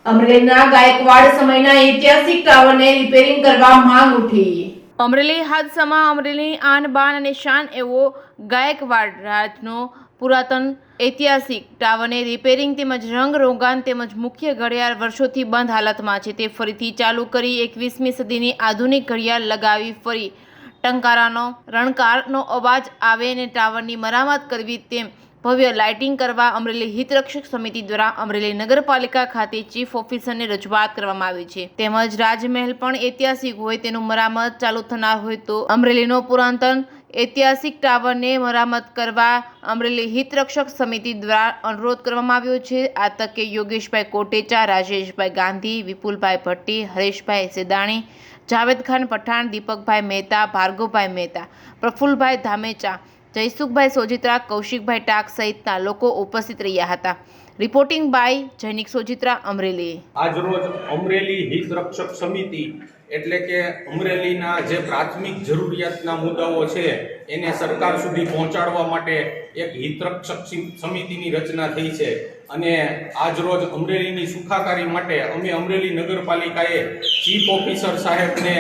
અમરેલીના ગાયકવાડ સમયના ઐતિહાસિક ટાવરને રિપેરિંગ કરવા માંગ ઉઠી। અમરેલી હાદસામાં અમરેલીની આન બાન અને શાન એવો ગાયકવાડ રાજનો પુરાતન ઐતિહાસિક ટાવરને રિપેરિંગ તેમજ રંગ રોગાન તેમજ મુખ્ય ઘડિયાળ વર્ષોથી બંધ હાલતમાં છે તે ફરીથી ચાલુ કરી 21મી સદીની આધુનિક ઘડિયાળ લગાવી ફરી ટંકારાનો રણકારનો અવાજ આવે અને ટાવરની મરામત કરવી તેમ ભવ્ય લાઇટિંગ કરવા અમરેલી હિતરક્ષક સમિતિ દ્વારા અમરેલી નગરપાલિકા ખાતે ચીફ ઓફિસરને રજૂઆત કરવામાં આવી છે। તેમજ રાજમહેલ પણ ઐતિહાસિક હોય તેનું મરામત ચાલુ થનાર હોય તો અમરેલીનો પુરાતન ઐતિહાસિક ટાવરને મરામત કરવા અમરેલી હિતરક્ષક સમિતિ દ્વારા અનુરોધ કરવામાં આવ્યો છે। આ તકે યોગેશભાઈ કોટેચા, રાજેશભાઈ ગાંધી, વિપુલભાઈ ભટ્ટી, હરેશભાઈ સેદાણી, જાવેદ ખાન પઠાણ, દીપકભાઈ મહેતા, ભાર્ગવભાઈ મહેતા, પ્રફુલભાઈ ધામેચા, જયસુખભાઈ સોજિત્રા, કૌશિકભાઈ ટાક સહિતના લોકો ઉપસ્થિત રહ્યા હતા। Reporting by Jainik Sojitra, Amreli. આજરોજ અમરેલી હિત રક્ષક સમિતિ એટલે કે અમરેલીના જે પ્રાથમિક જરૂરિયાતના મુદ્દાઓ છે એને સરકાર સુધી પહોંચાડવા માટે એક હિત રક્ષક સમિતિની રચના થઈ છે અને આજરોજ અમરેલીની સુખાકારી માટે અમે અમરેલી નગરપાલિકાએ ચીફ ઓફિસર સાહેબને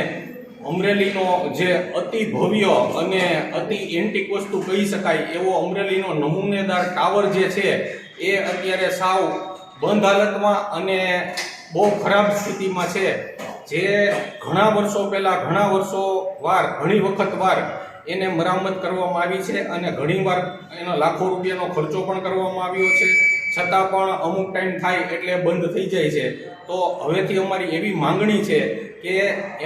અમરેલીનો જે અતિ ભવ્ય અને અતિ એન્ટિક વસ્તુ કહી શકાય એવો અમરેલીનો નમૂનેદાર ટાવર જે છે એ અત્યારે સાવ બંધ હાલતમાં અને બહુ ખરાબ સ્થિતિમાં છે। જે ઘણા વર્ષો પહેલાં ઘણી વખત વાર એને મરામત કરવામાં આવી છે અને ઘણીવાર એનો લાખો રૂપિયાનો ખર્ચો પણ કરવામાં આવ્યો છે, છતાં પણ અમુક ટાઈમ થાય એટલે બંધ થઈ જાય છે। તો હવેથી અમારી એવી માંગણી છે કે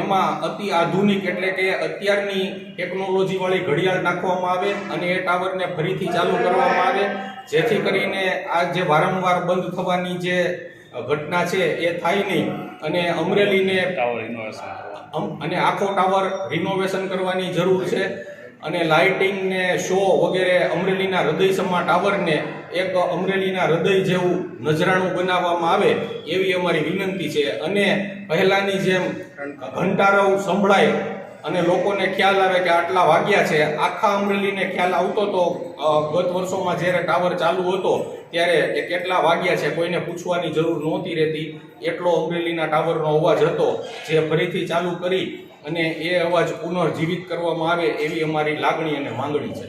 એમાં અતિ આધુનિક એટલે કે અત્યારની ટેકનોલોજીવાળી ઘડિયાળ નાખવામાં આવે અને એ ટાવરને ફરીથી ચાલુ કરવામાં આવે, જેથી કરીને આ જે વારંવાર બંધ થવાની જે ઘટના છે એ થાય નહીં અને અમરેલીને અને આખો ટાવર રિનોવેશન કરવાની જરૂર છે અને લાઇટિંગ ને શો વગેરે અમરેલીના હૃદયસમા ટાવરને એક અમરેલીના હૃદય જેવું નજરાણું બનાવવામાં આવે એવી અમારી વિનંતી છે। અને પહેલાંની જેમ ઘંટારવ સંભળાય અને લોકોને ખ્યાલ આવે કે આટલા વાગ્યા છે, આખા અમરેલીને ખ્યાલ આવતો તો ગત વર્ષોમાં જ્યારે ટાવર ચાલુ હતો ત્યારે એ કેટલા વાગ્યા છે કોઈને પૂછવાની જરૂર નહોતી રહેતી, એટલો અમરેલીના ટાવરનો અવાજ હતો જે ફરીથી ચાલુ કરી અને એ અવાજ પુનર્જીવિત કરવામાં આવે એવી અમારી લાગણી અને માંગણી છે।